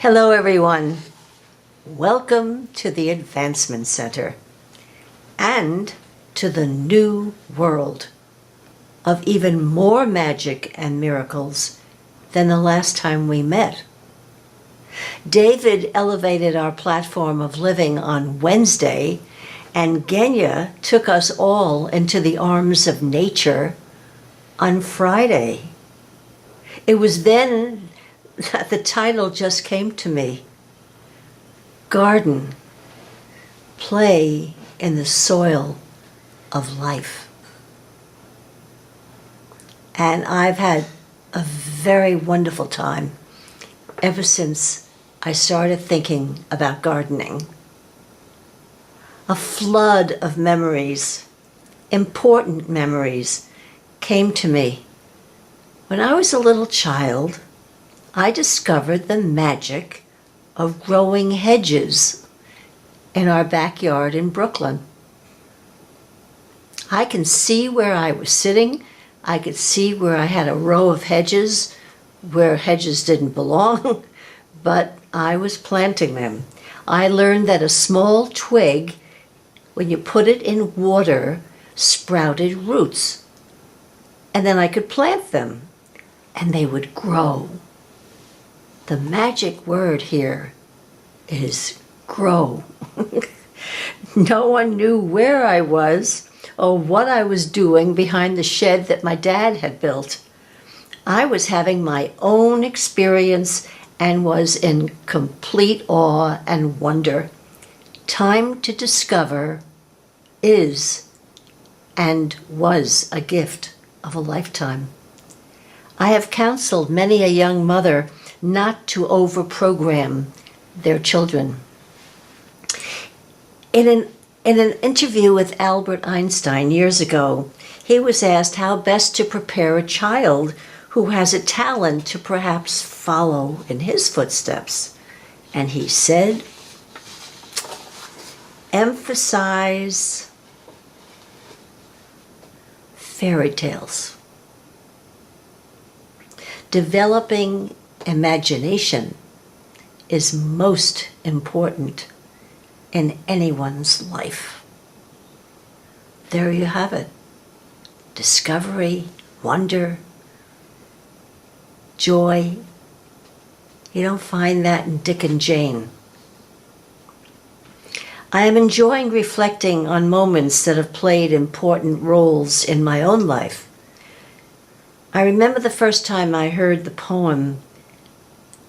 Hello, everyone. Welcome to the Advancement Center and to the new world of even more magic and miracles than the last time we met. David elevated our platform of living on Wednesday, and Genya took us all into the arms of nature on Friday. It was then that the title just came to me. Garden, play in the soil of life. And I've had a very wonderful time ever since I started thinking about gardening. A flood of memories, important memories, came to me. When I was a little child, I discovered the magic of growing hedges in our backyard in Brooklyn. I can see where I was sitting. I could see where I had a row of hedges where hedges didn't belong, but I was planting them. I learned that a small twig, when you put it in water, sprouted roots. And then I could plant them, and they would grow. The magic word here is grow. No one knew where I was or what I was doing behind the shed that my dad had built. I was having my own experience and was in complete awe and wonder. Time to discover is and was a gift of a lifetime. I have counseled many a young mother not to overprogram their children. In an interview with Albert Einstein years ago, he was asked how best to prepare a child who has a talent to perhaps follow in his footsteps. And he said, emphasize fairy tales. Developing imagination is most important in anyone's life. There you have it. Discovery, wonder, joy. You don't find that in Dick and Jane. I am enjoying reflecting on moments that have played important roles in my own life. I remember the first time I heard the poem,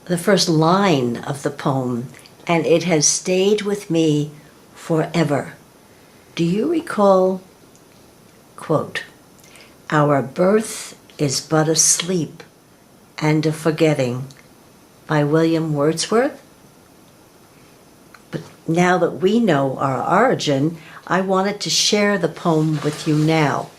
the first line of the poem, and it has stayed with me forever. Do you recall, quote, "Our birth is but a sleep and a forgetting," by William Wordsworth? But now that we know our origin, I wanted to share the poem with you now.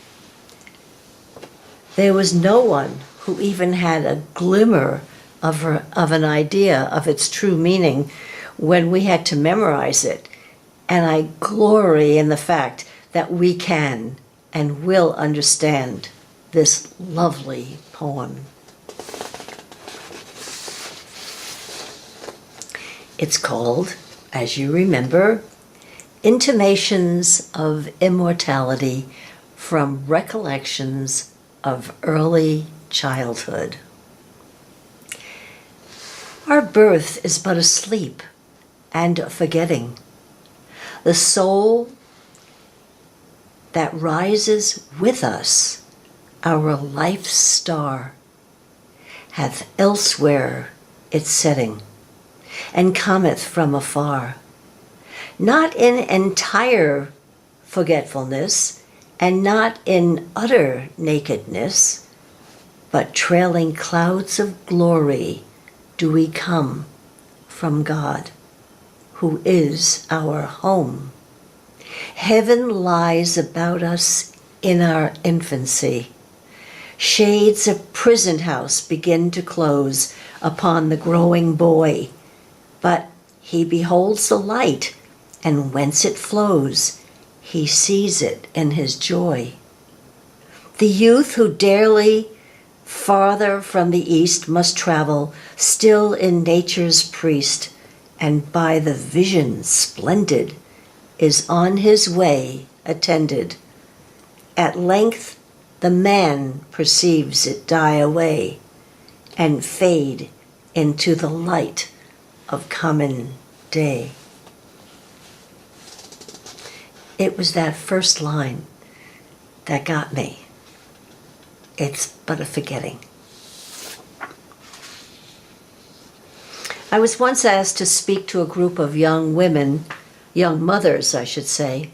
There was no one who even had a glimmer of an idea of its true meaning when we had to memorize it. And I glory in the fact that we can and will understand this lovely poem. It's called, as you remember, Intimations of Immortality from Recollections of Early Childhood. Our birth is but a sleep and a forgetting. The soul that rises with us, our life's star, hath elsewhere its setting, and cometh from afar, not in entire forgetfulness, and not in utter nakedness, but trailing clouds of glory do we come from God, who is our home. Heaven lies about us in our infancy. Shades of prison house begin to close upon the growing boy, but he beholds the light, and whence it flows, he sees it in his joy. The youth who daily farther from the east must travel, still in nature's priest, and by the vision splendid is on his way attended. At length the man perceives it die away and fade into the light of common day. It was that first line that got me. It's but a forgetting. I was once asked to speak to a group of young women, young mothers, I should say,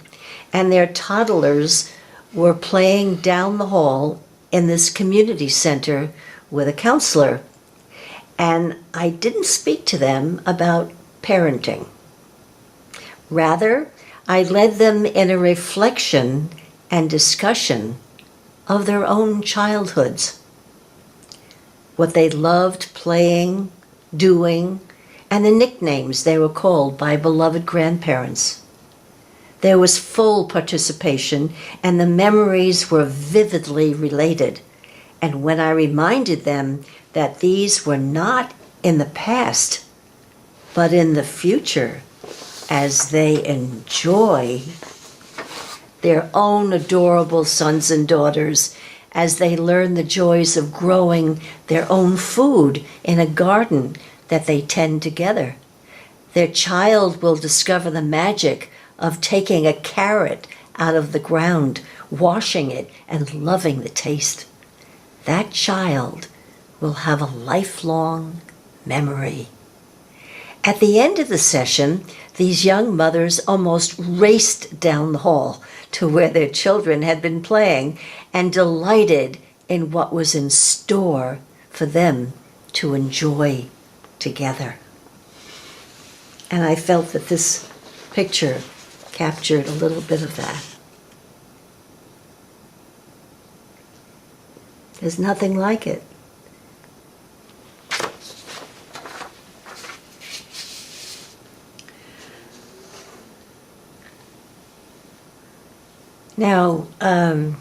and their toddlers were playing down the hall in this community center with a counselor. And I didn't speak to them about parenting. Rather, I led them in a reflection and discussion of their own childhoods, what they loved playing, doing, and the nicknames they were called by beloved grandparents. There was full participation, and the memories were vividly related. And when I reminded them that these were not in the past, but in the future, as they enjoy their own adorable sons and daughters, as they learn the joys of growing their own food in a garden that they tend together. Their child will discover the magic of taking a carrot out of the ground, washing it, and loving the taste. That child will have a lifelong memory. At the end of the session, these young mothers almost raced down the hall to where their children had been playing and delighted in what was in store for them to enjoy together. And I felt that this picture captured a little bit of that. There's nothing like it. Now, I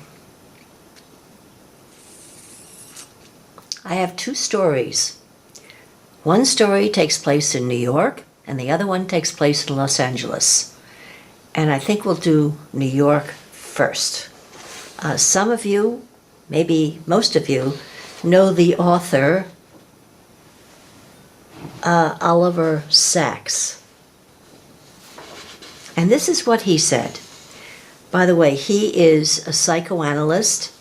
have two stories. One story takes place in New York, and the other one takes place in Los Angeles. And I think we'll do New York first. Some of you, maybe most of you, know the author Oliver Sacks. And this is what he said. By the way, he is a psychoanalyst,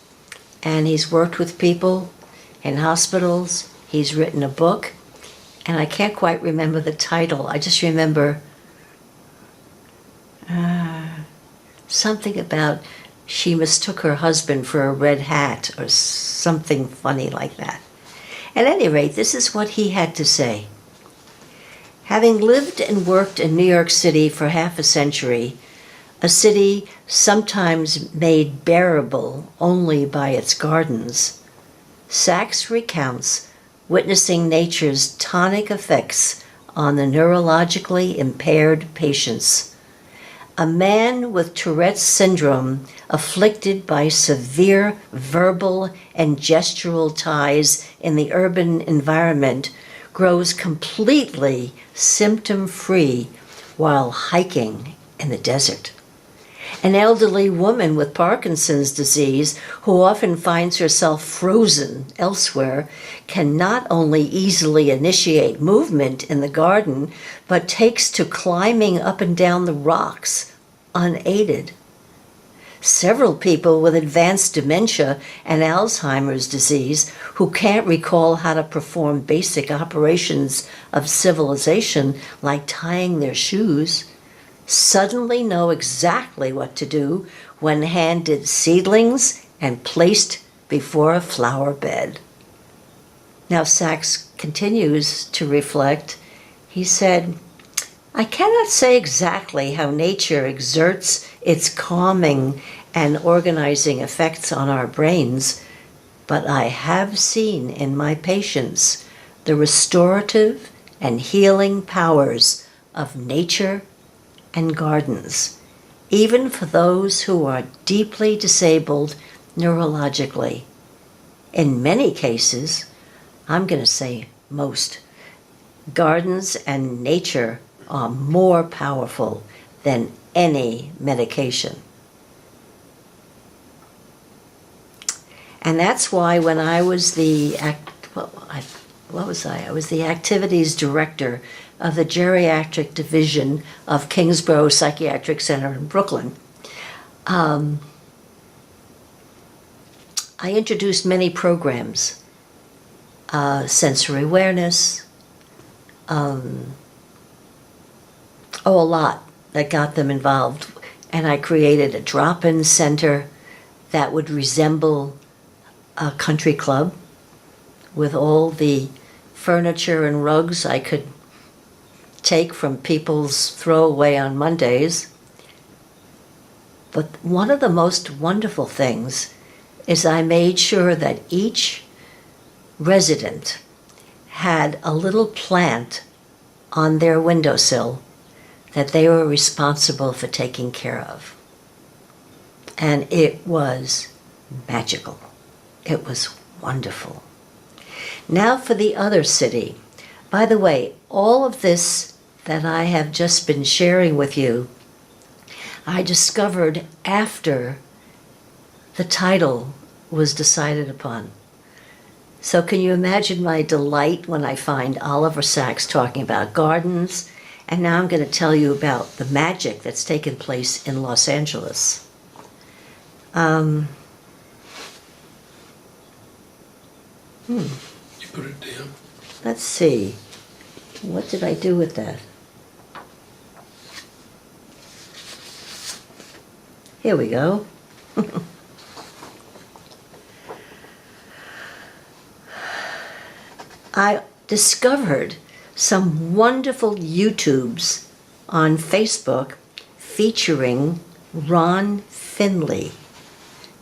and he's worked with people in hospitals. He's written a book, and I can't quite remember the title. I just remember something about she mistook her husband for a red hat or something funny like that. At any rate, this is what he had to say. Having lived and worked in New York City for half a century, a city sometimes made bearable only by its gardens, Sacks recounts witnessing nature's tonic effects on the neurologically impaired patients. A man with Tourette's syndrome, afflicted by severe verbal and gestural ties in the urban environment, grows completely symptom-free while hiking in the desert. An elderly woman with Parkinson's disease, who often finds herself frozen elsewhere, can not only easily initiate movement in the garden, but takes to climbing up and down the rocks unaided. Several people with advanced dementia and Alzheimer's disease, who can't recall how to perform basic operations of civilization like tying their shoes, suddenly know exactly what to do when handed seedlings and placed before a flower bed. Now Sacks continues to reflect. He said, I cannot say exactly how nature exerts its calming and organizing effects on our brains, but I have seen in my patients the restorative and healing powers of nature and gardens, even for those who are deeply disabled neurologically. In many cases, I'm going to say most, gardens and nature are more powerful than any medication. And that's why when I was I was the activities director of the geriatric division of Kingsborough Psychiatric Center in Brooklyn. I introduced many programs, sensory awareness, a lot that got them involved. And I created a drop-in center that would resemble a country club with all the furniture and rugs I could take from people's throwaway on Mondays. But one of the most wonderful things is I made sure that each resident had a little plant on their windowsill that they were responsible for taking care of. And it was magical. It was wonderful. Now for the other city. By the way, all of this that I have just been sharing with you, I discovered after the title was decided upon. So can you imagine my delight when I find Oliver Sacks talking about gardens, and now I'm going to tell you about the magic that's taken place in Los Angeles. You put it down. Let's see. What did I do with that? Here we go. I discovered some wonderful YouTubes on Facebook featuring Ron Finley.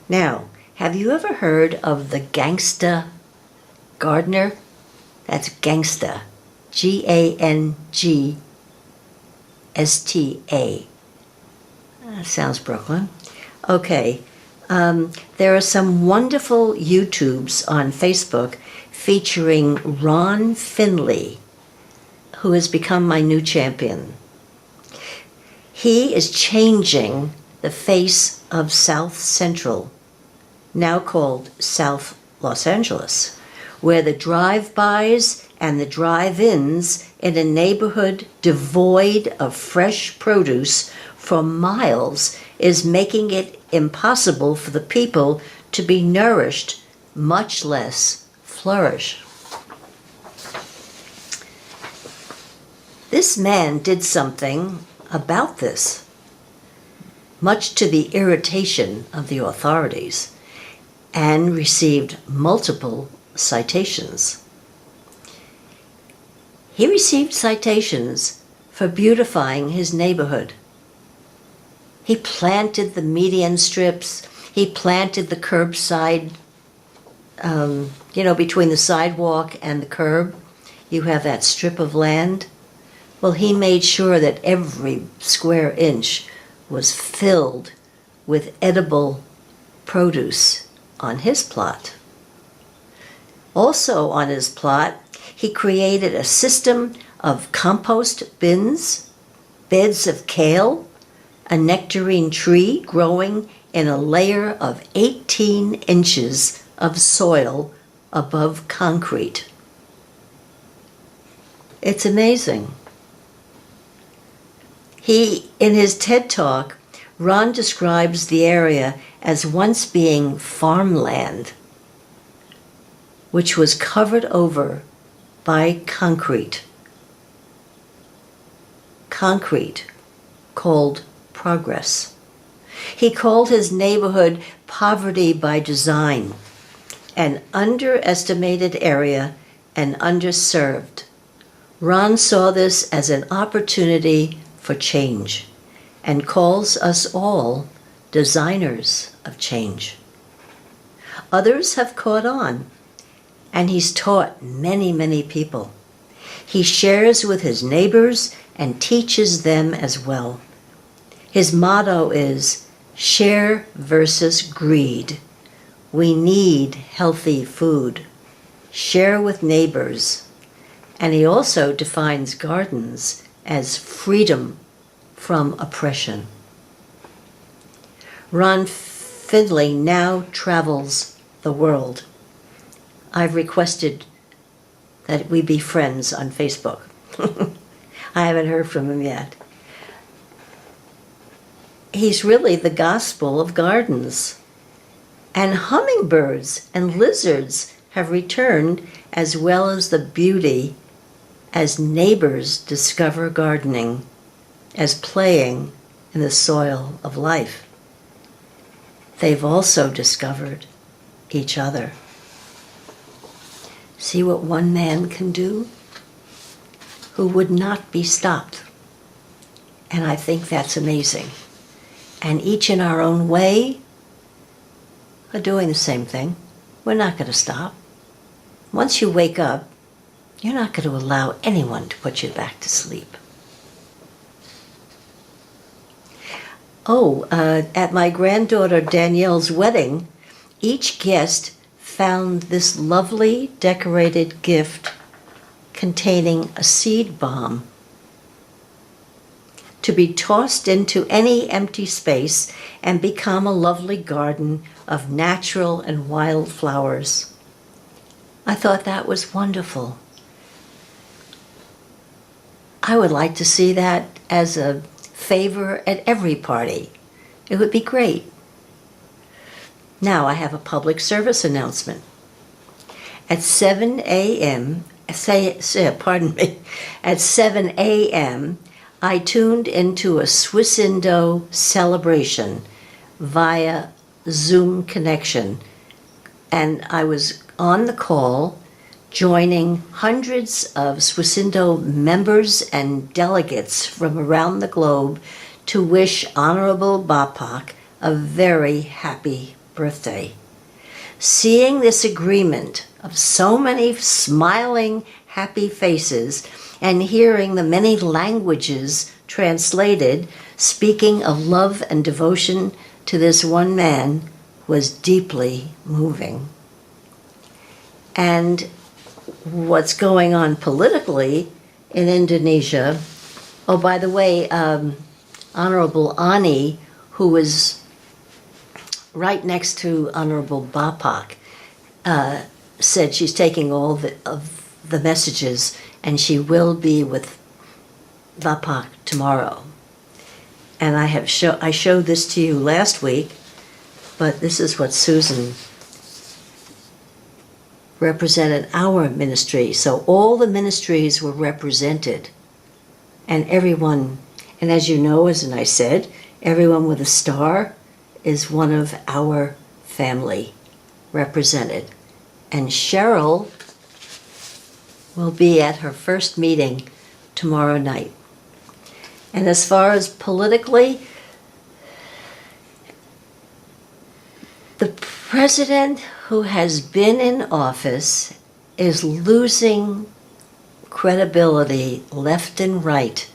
Now, have you ever heard of the Gangsta Gardener? That's Gangsta. Gangsta. Sounds Brooklyn. Okay. There are some wonderful YouTubes on Facebook featuring Ron Finley, who has become my new champion. He is changing the face of South Central, now called South Los Angeles, where the drive-bys and the drive-ins in a neighborhood devoid of fresh produce for miles is making it impossible for the people to be nourished, much less flourish. This man did something about this, much to the irritation of the authorities, and received multiple citations. He received citations for beautifying his neighborhood. He planted the median strips, he planted the curbside, between the sidewalk and the curb, you have that strip of land. Well, he made sure that every square inch was filled with edible produce on his plot. Also on his plot, he created a system of compost bins, beds of kale, a nectarine tree growing in a layer of 18 inches of soil above concrete. It's amazing. In his TED Talk, Ron describes the area as once being farmland, which was covered over by concrete. Concrete called progress. He called his neighborhood poverty by design, an underestimated area and underserved. Ron saw this as an opportunity for change and calls us all designers of change. Others have caught on, and he's taught many, many people. He shares with his neighbors and teaches them as well. His motto is share versus greed. We need healthy food. Share with neighbors. And he also defines gardens as freedom from oppression. Ron Findlay now travels the world. I've requested that we be friends on Facebook. I haven't heard from him yet. He's really the gospel of gardens. And hummingbirds and lizards have returned, as well as the beauty, as neighbors discover gardening, as playing in the soil of life. They've also discovered each other. See what one man can do? Who would not be stopped. And I think that's amazing. And each in our own way are doing the same thing. We're not going to stop. Once you wake up, you're not going to allow anyone to put you back to sleep. At my granddaughter Danielle's wedding, each guest found this lovely decorated gift containing a seed bomb to be tossed into any empty space and become a lovely garden of natural and wild flowers. I thought that was wonderful. I would like to see that as a favor at every party. It would be great. Now I have a public service announcement. At 7 a.m., at 7 a.m., I tuned into a Swiss-Indo celebration via Zoom connection, and I was on the call joining hundreds of Swiss-Indo members and delegates from around the globe to wish Honorable Bapak a very happy birthday. Seeing this agreement of so many smiling, happy faces and hearing the many languages translated speaking of love and devotion to this one man was deeply moving. And what's going on politically in Indonesia, oh, by the way, Honorable Ani, who was right next to Honorable Bapak, said she's taking all of the messages and she will be with Bapak tomorrow. And I showed this to you last week, but this is what Susan represented our ministry. So all the ministries were represented, and everyone, and as you know, as I said, everyone with a star is one of our family represented. And Cheryl will be at her first meeting tomorrow night. And as far as politically, the president who has been in office is losing credibility left and right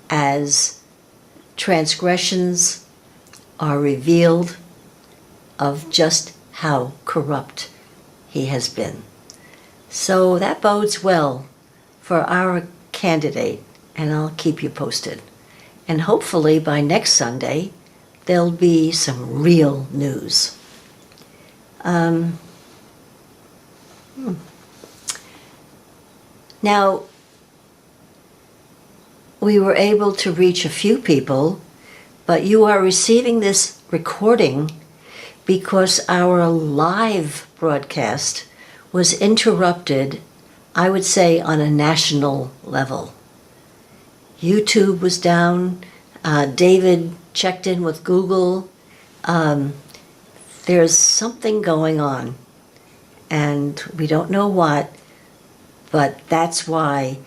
as transgressions are revealed of just how corrupt he has been. So that bodes well for our candidate, and I'll keep you posted. And hopefully by next Sunday, there'll be some real news. Now, we were able to reach a few people, but you are receiving this recording because our live broadcast was interrupted, I would say, on a national level. YouTube was down. David checked in with Google. There's something going on, and we don't know what, but that's why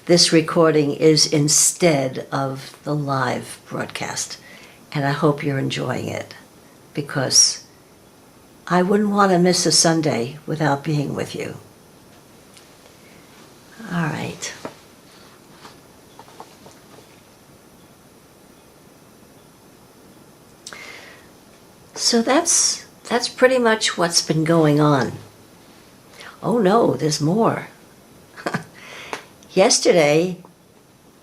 this recording is instead of the live broadcast. And I hope you're enjoying it, because I wouldn't want to miss a Sunday without being with you. All right. So that's that's pretty much what's been going on. Oh no, there's more. Yesterday,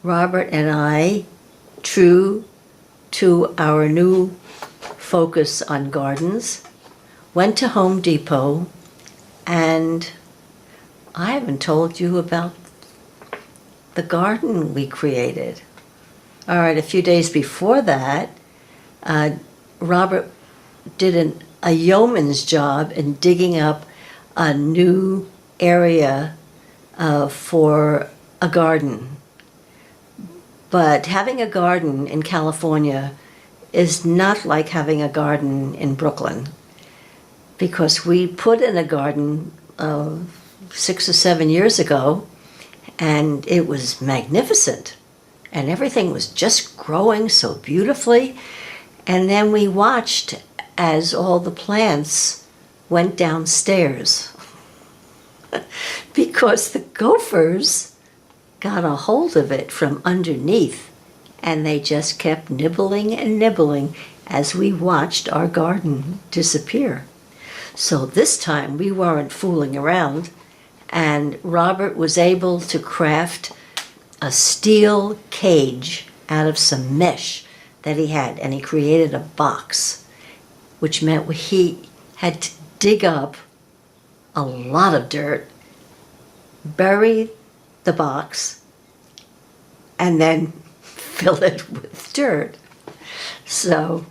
Robert and I, true to our new focus on gardens, went to Home Depot, and I haven't told you about the garden we created. All right, a few days before that, Robert did a yeoman's job in digging up a new area for a garden. But having a garden in California is not like having a garden in Brooklyn, because we put in a garden 6 or 7 years ago, and it was magnificent, and everything was just growing so beautifully. And then we watched as all the plants went downstairs because the gophers got a hold of it from underneath, and they just kept nibbling and nibbling as we watched our garden disappear. So this time we weren't fooling around, and Robert was able to craft a steel cage out of some mesh that he had, and he created a box, which meant he had to dig up a lot of dirt, bury the box, and then fill it with dirt. So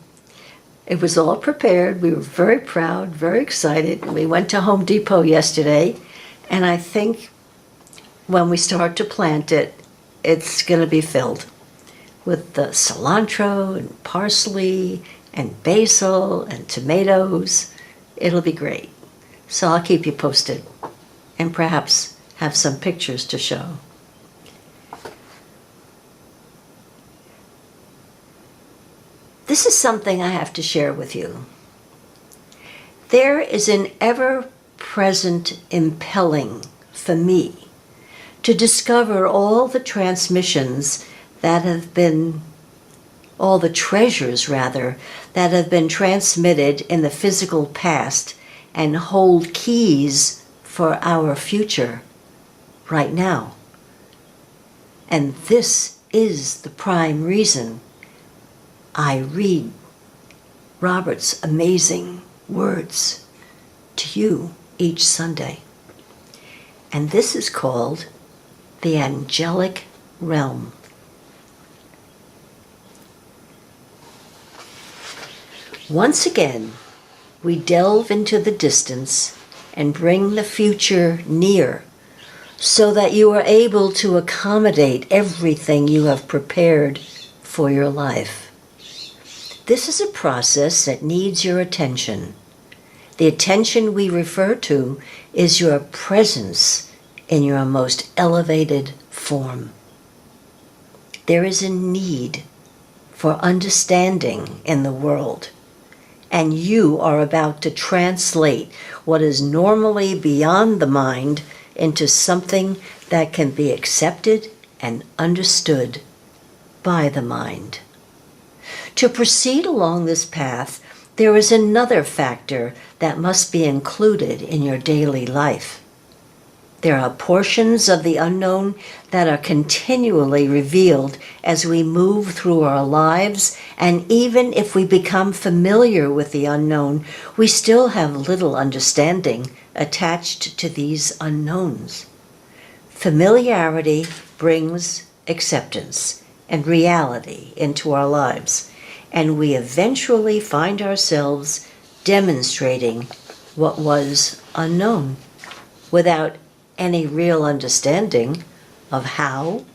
it was all prepared. We were very proud, very excited. We went to Home Depot yesterday, and I think when we start to plant it, it's going to be filled with the cilantro and parsley and basil and tomatoes. It'll be great. So I'll keep you posted and perhaps have some pictures to show. This is something I have to share with you. There is an ever-present impelling for me to discover all the transmissions that have been, all the treasures rather, that have been transmitted in the physical past and hold keys for our future right now. And this is the prime reason I read Robert's amazing words to you each Sunday. And this is called the angelic realm. Once again, we delve into the distance and bring the future near, so that you are able to accommodate everything you have prepared for your life. This is a process that needs your attention. The attention we refer to is your presence in your most elevated form. There is a need for understanding in the world, and you are about to translate what is normally beyond the mind into something that can be accepted and understood by the mind. To proceed along this path, there is another factor that must be included in your daily life. There are portions of the unknown that are continually revealed as we move through our lives, and even if we become familiar with the unknown, we still have little understanding attached to these unknowns. Familiarity brings acceptance and reality into our lives, and we eventually find ourselves demonstrating what was unknown without any real understanding of how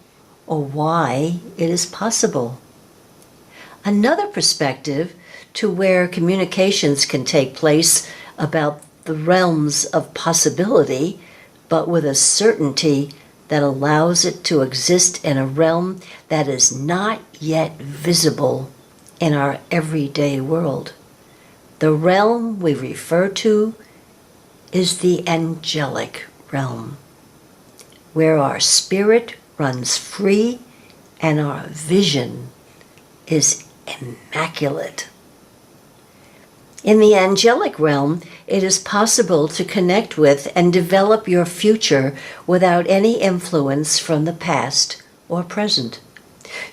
or why it is possible. Another perspective to where communications can take place about the realms of possibility, but with a certainty that allows it to exist in a realm that is not yet visible in our everyday world. The realm we refer to is the angelic realm, where our spirit runs free and our vision is immaculate. In the angelic realm, it is possible to connect with and develop your future without any influence from the past or present.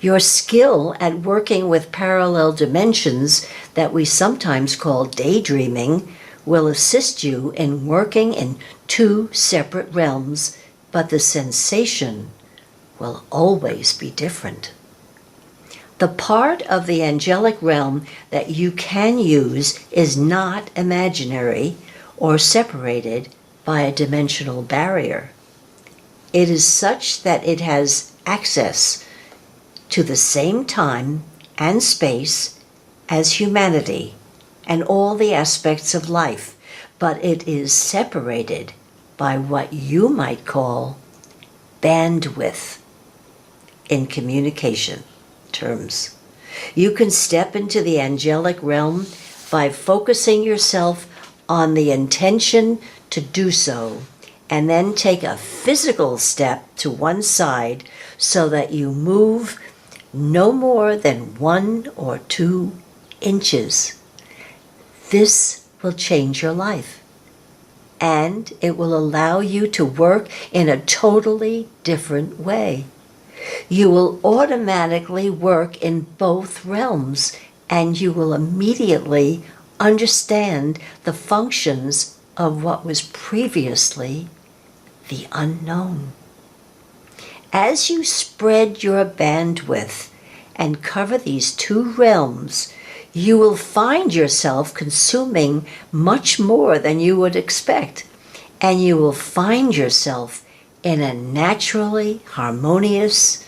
Your skill at working with parallel dimensions that we sometimes call daydreaming will assist you in working in two separate realms, but the sensation will always be different. The part of the angelic realm that you can use is not imaginary or separated by a dimensional barrier. It is such that it has access to the same time and space as humanity and all the aspects of life, but it is separated by what you might call bandwidth in communication terms. You can step into the angelic realm by focusing yourself on the intention to do so, and then take a physical step to one side so that you move no more than 1 or 2 inches. This will change your life, and it will allow you to work in a totally different way. You will automatically work in both realms, and you will immediately understand the functions of what was previously the unknown. As you spread your bandwidth and cover these two realms, you will find yourself consuming much more than you would expect, and you will find yourself in a naturally harmonious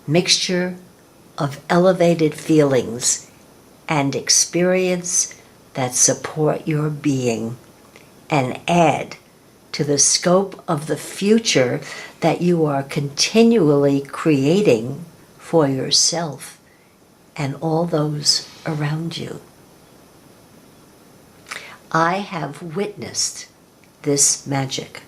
mixture of elevated feelings and experience that support your being and add to the scope of the future that you are continually creating for yourself and all those around you. I have witnessed this magic.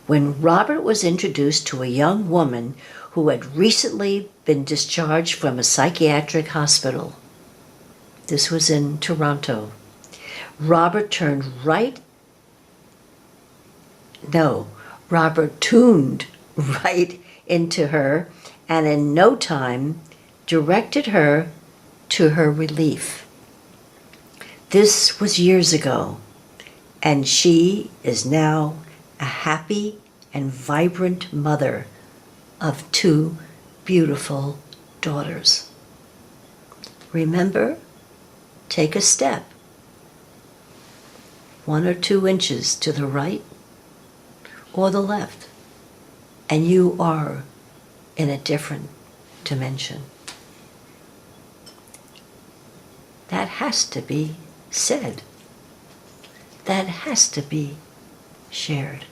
When Robert was introduced to a young woman who had recently been discharged from a psychiatric hospital, this was in Toronto, Robert tuned right into her, and in no time directed her to her relief. This was years ago, and she is now a happy and vibrant mother of 2 beautiful daughters. Remember, take a step, 1 or 2 inches to the right or the left, and you are in a different dimension. That has to be said. That has to be shared.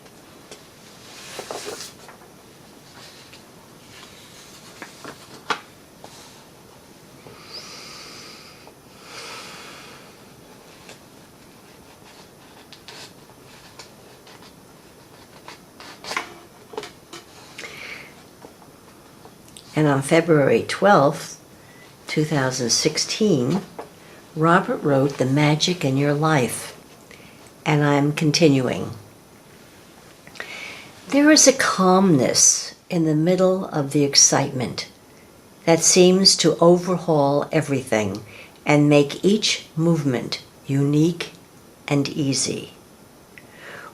And on February 12th, 2016, Robert wrote The Magic in Your Life, and I'm continuing. There is a calmness in the middle of the excitement that seems to overhaul everything and make each movement unique and easy.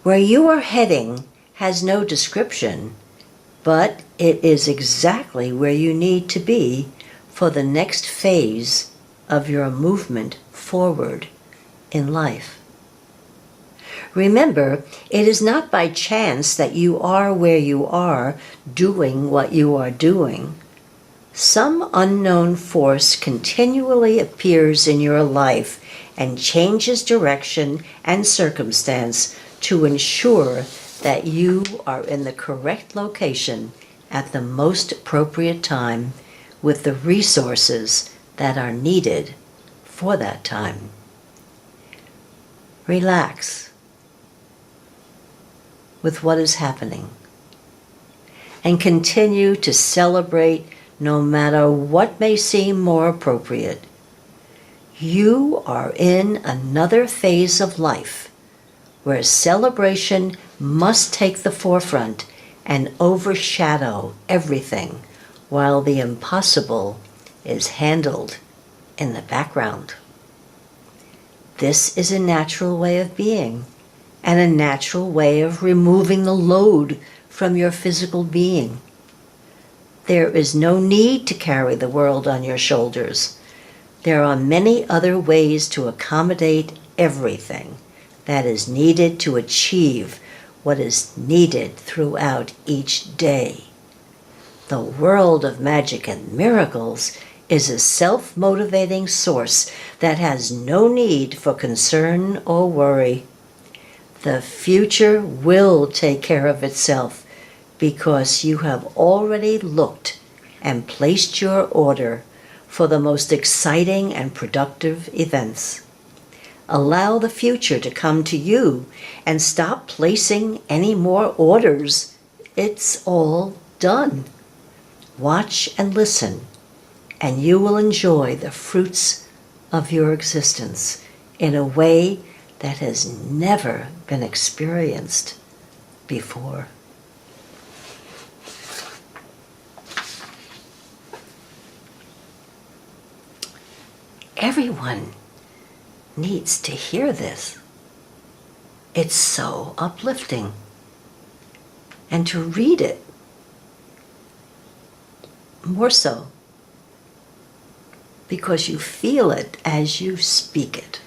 Where you are heading has no description, but it is exactly where you need to be for the next phase of your movement forward in life. Remember, it is not by chance that you are where you are, doing what you are doing. Some unknown force continually appears in your life and changes direction and circumstance to ensure that you are in the correct location at the most appropriate time with the resources that are needed for that time. Relax with what is happening and continue to celebrate no matter what may seem more appropriate. You are in another phase of life where celebration must take the forefront and overshadow everything, while the impossible is handled in the background. This is a natural way of being, and a natural way of removing the load from your physical being. There is no need to carry the world on your shoulders. There are many other ways to accommodate everything that is needed to achieve what is needed throughout each day. The world of magic and miracles is a self-motivating source that has no need for concern or worry. The future will take care of itself because you have already looked and placed your order for the most exciting and productive events. Allow the future to come to you and stop placing any more orders. It's all done. Watch and listen, and you will enjoy the fruits of your existence in a way that has never been experienced before. Everyone needs to hear this. It's so uplifting. And to read it, more so, because you feel it as you speak it.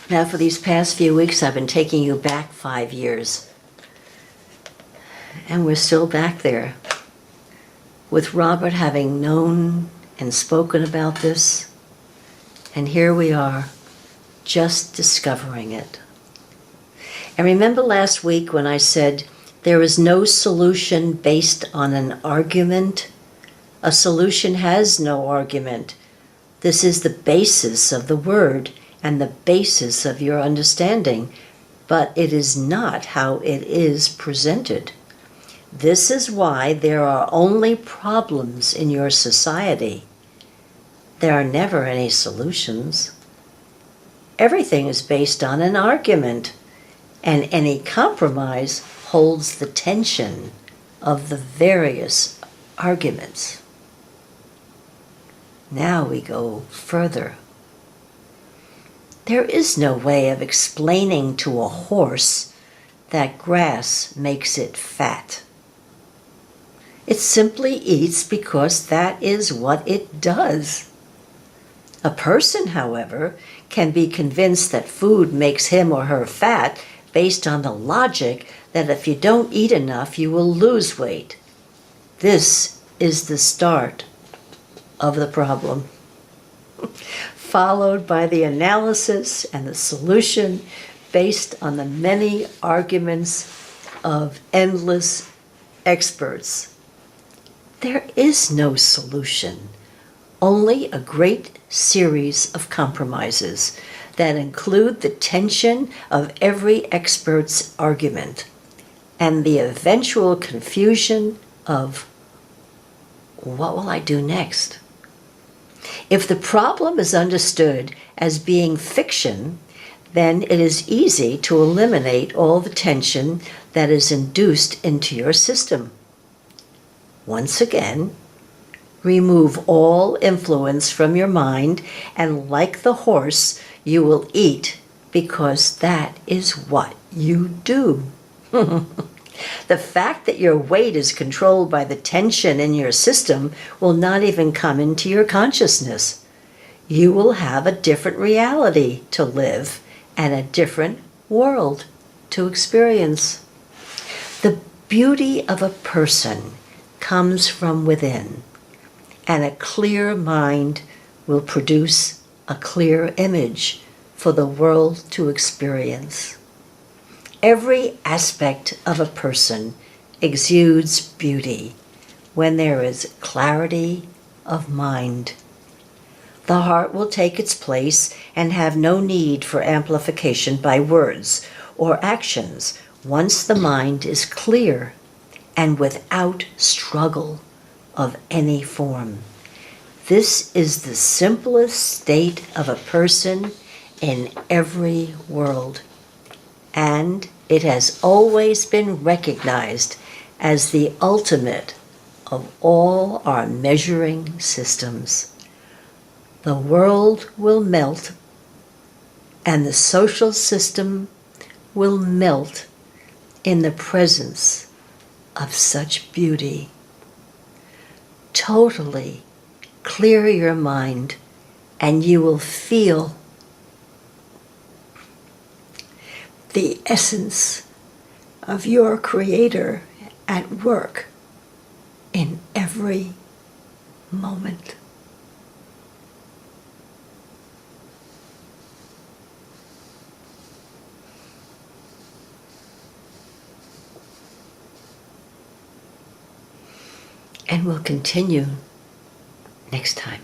Now, for these past few weeks, I've been taking you back 5 years. And we're still back there, with Robert having known and spoken about this. And here we are, just discovering it. And remember last week when I said there is no solution based on an argument? A solution has no argument. This is the basis of the word and the basis of your understanding, but it is not how it is presented. This is why there are only problems in your society. There are never any solutions. Everything is based on an argument, and any compromise holds the tension of the various arguments. Now we go further. There is no way of explaining to a horse that grass makes it fat. It simply eats because that is what it does. A person, however, can be convinced that food makes him or her fat based on the logic that if you don't eat enough, you will lose weight. This is the start of the problem, followed by the analysis and the solution based on the many arguments of endless experts. There is no solution, only a great series of compromises that include the tension of every expert's argument and the eventual confusion of, what will I do next? If the problem is understood as being fiction, then it is easy to eliminate all the tension that is induced into your system. Once again, remove all influence from your mind, and like the horse, you will eat because that is what you do. The fact that your weight is controlled by the tension in your system will not even come into your consciousness. You will have a different reality to live and a different world to experience. The beauty of a person comes from within, and a clear mind will produce a clear image for the world to experience. Every aspect of a person exudes beauty when there is clarity of mind. The heart will take its place and have no need for amplification by words or actions once the mind is clear and without struggle of any form. This is the simplest state of a person in every world, and it has always been recognized as the ultimate of all our measuring systems. The world will melt, and the social system will melt in the presence of such beauty. Totally clear your mind, and you will feel the essence of your Creator at work in every moment. And we'll continue next time.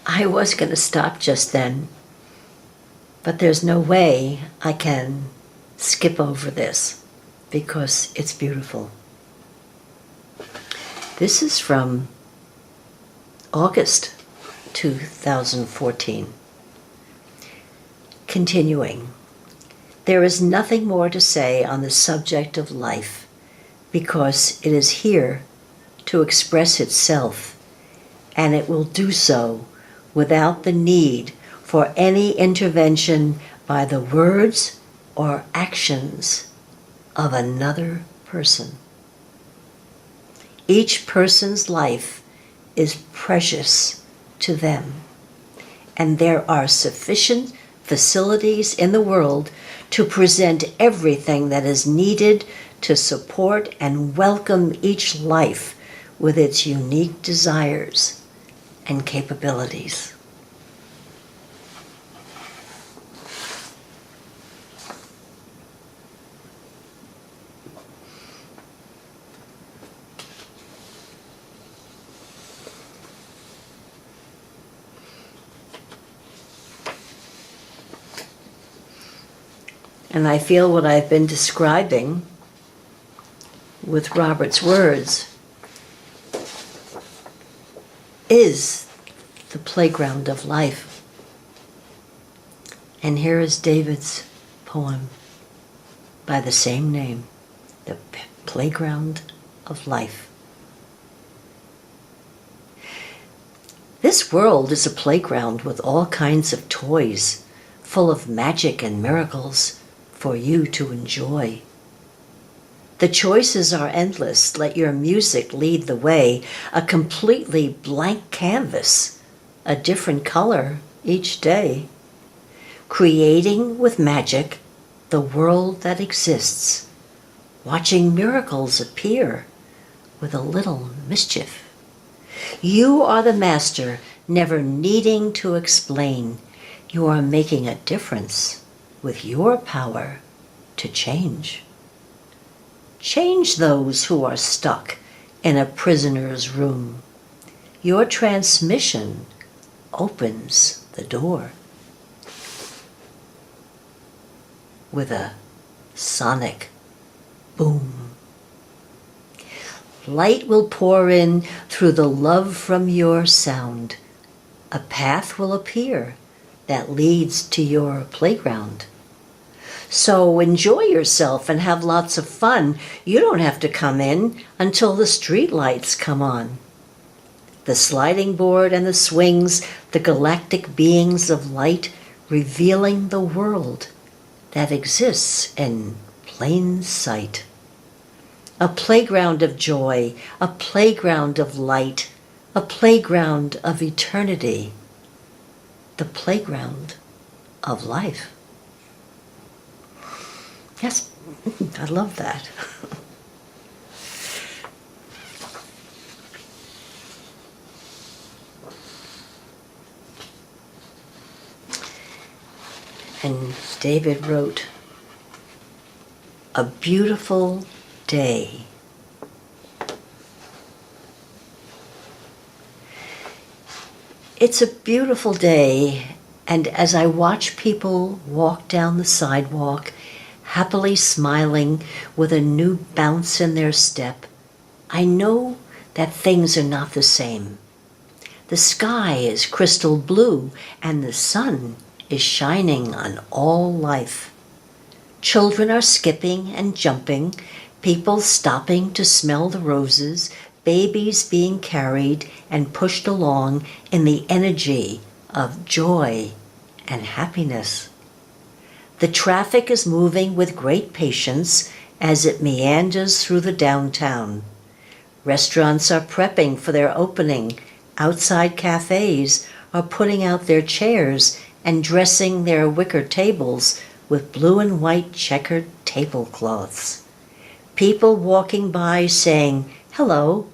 I was going to stop just then, but there's no way I can skip over this because it's beautiful. This is from August 2014. Continuing, there is nothing more to say on the subject of life because it is here to express itself, and it will do so without the need for any intervention by the words or actions of another person. Each person's life is precious to them, and there are sufficient facilities in the world to present everything that is needed to support and welcome each life with its unique desires and capabilities. And I feel what I've been describing with Robert's words is the playground of life. And here is David's poem by the same name, The Playground of Life. This world is a playground with all kinds of toys, full of magic and miracles for you to enjoy. The choices are endless. Let your music lead the way, a completely blank canvas, a different color each day, creating with magic the world that exists, watching miracles appear with a little mischief. You are the master, never needing to explain. You are making a difference with your power to change. Change those who are stuck in a prisoner's room. Your transmission opens the door with a sonic boom. Light will pour in through the love from your sound. A path will appear that leads to your playground. So enjoy yourself and have lots of fun. You don't have to come in until the street lights come on. The sliding board and the swings, the galactic beings of light, revealing the world that exists in plain sight. A playground of joy, a playground of light, a playground of eternity, the playground of life. Yes, I love that. And David wrote, "A beautiful day." It's a beautiful day, and as I watch people walk down the sidewalk, happily smiling with a new bounce in their step, I know that things are not the same. The sky is crystal blue, and the sun is shining on all life. Children are skipping and jumping, people stopping to smell the roses, babies being carried and pushed along in the energy of joy and happiness. The traffic is moving with great patience as it meanders through the downtown. Restaurants are prepping for their opening. Outside cafes are putting out their chairs and dressing their wicker tables with blue and white checkered tablecloths. People walking by saying hello,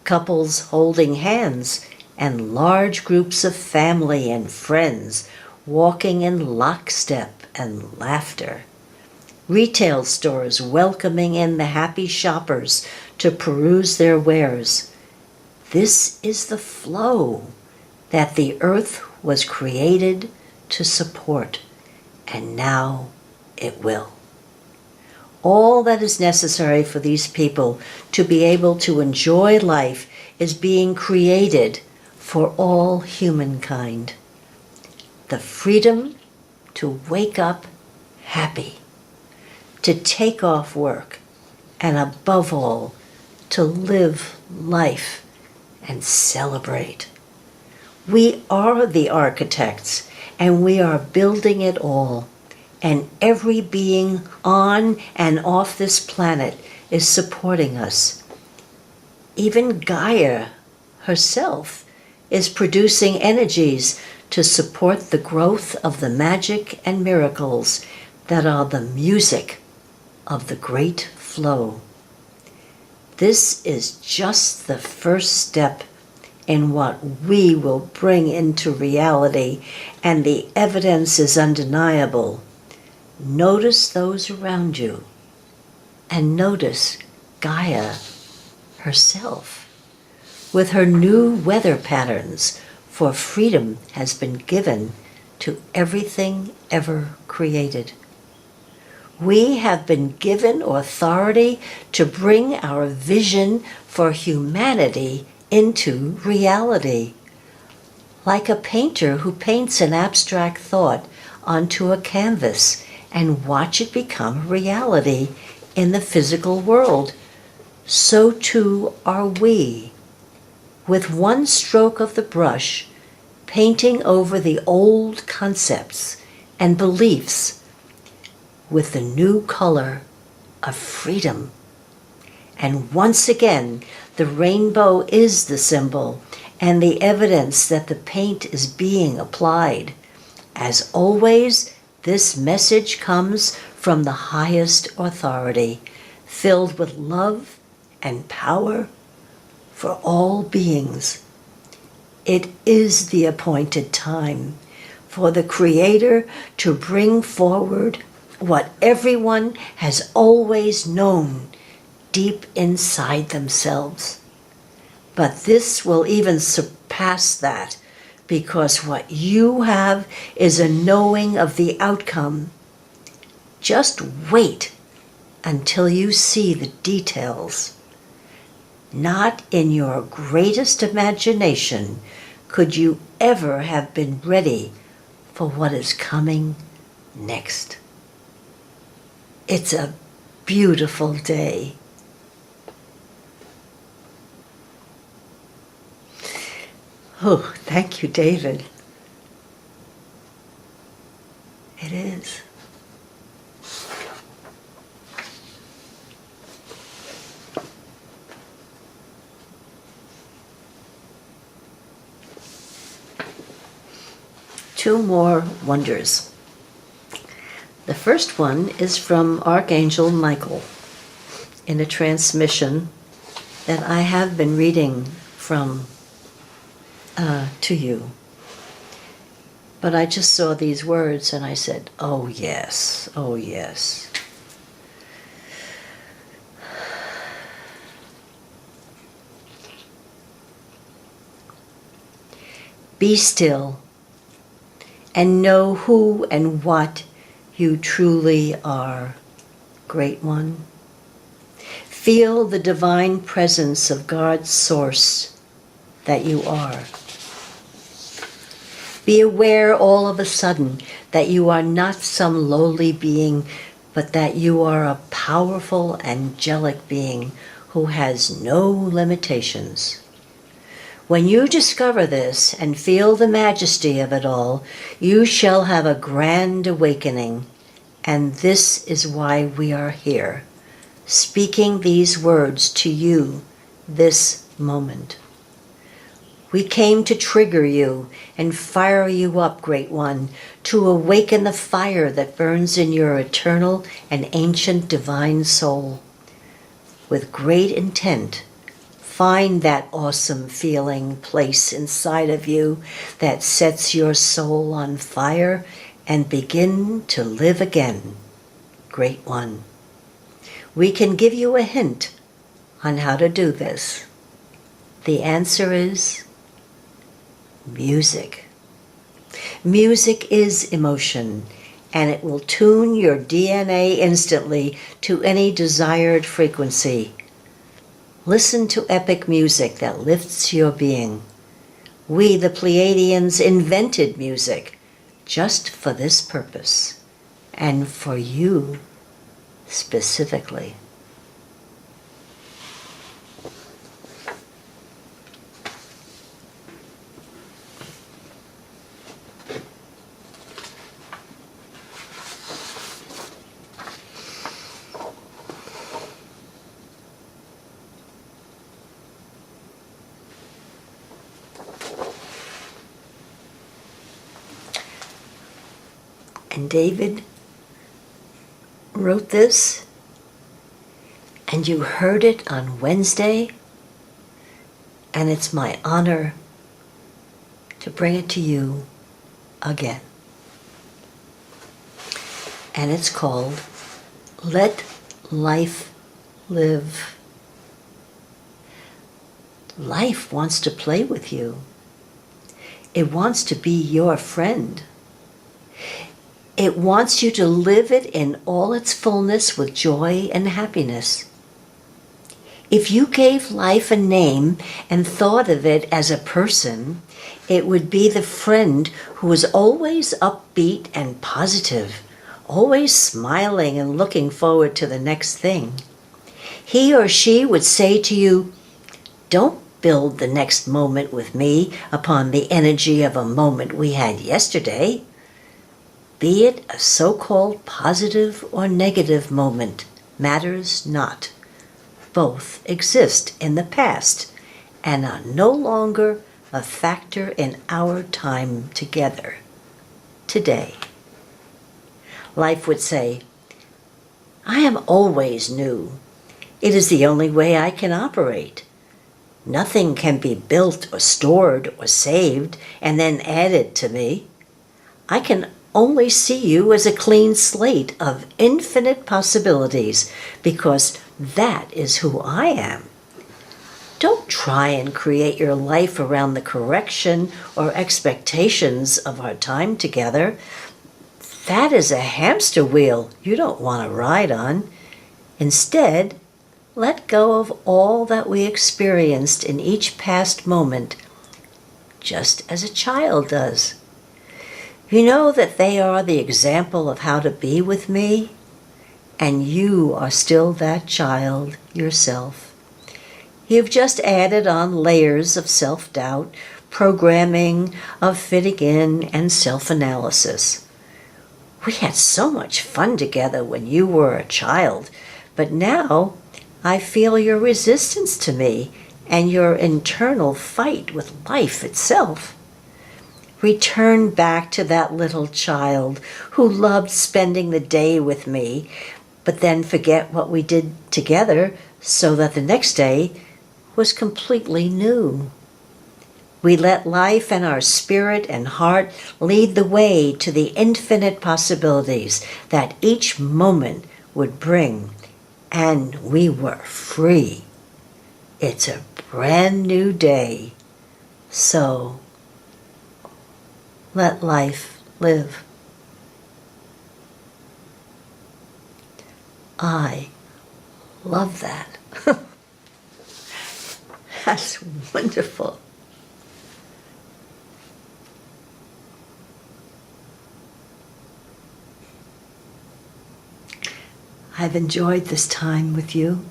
couples holding hands, and large groups of family and friends walking in lockstep and laughter. Retail stores welcoming in the happy shoppers to peruse their wares. This is the flow that the earth was created to support, and now it will. All that is necessary for these people to be able to enjoy life is being created for all humankind. The freedom to wake up happy, to take off work, and above all, to live life and celebrate. We are the architects, and we are building it all. And every being on and off this planet is supporting us. Even Gaia herself is producing energies to support the growth of the magic and miracles that are the music of the great flow. This is just the first step in what we will bring into reality, and the evidence is undeniable. Notice those around you, and notice Gaia herself. With her new weather patterns, for freedom has been given to everything ever created. We have been given authority to bring our vision for humanity into reality. Like a painter who paints an abstract thought onto a canvas and watch it become reality in the physical world, so too are we. With one stroke of the brush, painting over the old concepts and beliefs with the new color of freedom. And once again, the rainbow is the symbol and the evidence that the paint is being applied. As always, this message comes from the highest authority, filled with love and power for all beings. It is the appointed time for the Creator to bring forward what everyone has always known deep inside themselves. But this will even surpass that, because what you have is a knowing of the outcome. Just wait until you see the details. Not in your greatest imagination could you ever have been ready for what is coming next. It's a beautiful day. Oh, thank you, David. It is. two more wonders. The first one is from Archangel Michael in a transmission that I have been reading from to you. But I just saw these words and I said, oh yes, oh yes. Be still and know who and what you truly are, Great One. Feel the divine presence of God's source that you are. Be aware all of a sudden that you are not some lowly being, but that you are a powerful angelic being who has no limitations. When you discover this and feel the majesty of it all, you shall have a grand awakening. And this is why we are here, speaking these words to you this moment. We came to trigger you and fire you up, Great One, to awaken the fire that burns in your eternal and ancient divine soul. With great intent, find that awesome feeling place inside of you that sets your soul on fire and begin to live again, Great One. We can give you a hint on how to do this. The answer is music. Music is emotion, and it will tune your DNA instantly to any desired frequency. Listen to epic music that lifts your being. We, the Pleiadians, invented music just for this purpose, and for you specifically. And David wrote this, and you heard it on Wednesday, and it's my honor to bring it to you again. And it's called Let Life Live. Life wants to play with you. It wants to be your friend. It wants you to live it in all its fullness with joy and happiness. If you gave life a name and thought of it as a person, it would be the friend who is always upbeat and positive, always smiling and looking forward to the next thing. He or she would say to you, "Don't build the next moment with me upon the energy of a moment we had yesterday." Be it a so-called positive or negative moment, matters not. Both exist in the past and are no longer a factor in our time together, today. Life would say, "I am always new. It is the only way I can operate. Nothing can be built or stored or saved and then added to me. I can only see you as a clean slate of infinite possibilities because that is who I am. Don't try and create your life around the correction or expectations of our time together. That is a hamster wheel you don't want to ride on. Instead, let go of all that we experienced in each past moment, just as a child does. You know that they are the example of how to be with me, and you are still that child yourself. You've just added on layers of self-doubt, programming of fitting in, and self-analysis. We had so much fun together when you were a child, but now I feel your resistance to me and your internal fight with life itself. Return back to that little child who loved spending the day with me, but then forget what we did together so that the next day was completely new. We let life and our spirit and heart lead the way to the infinite possibilities that each moment would bring, and we were free. It's a brand new day, so let life live. I love that. That's wonderful. I've enjoyed this time with you.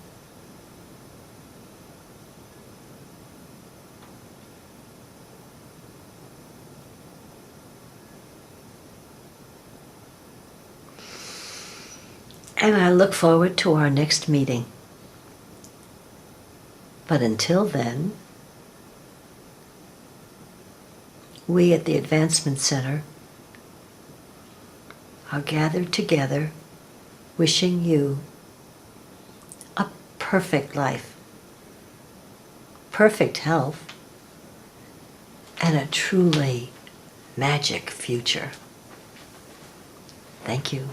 And I look forward to our next meeting. But until then, we at the Advancement Center are gathered together wishing you a perfect life, perfect health, and a truly magic future. Thank you.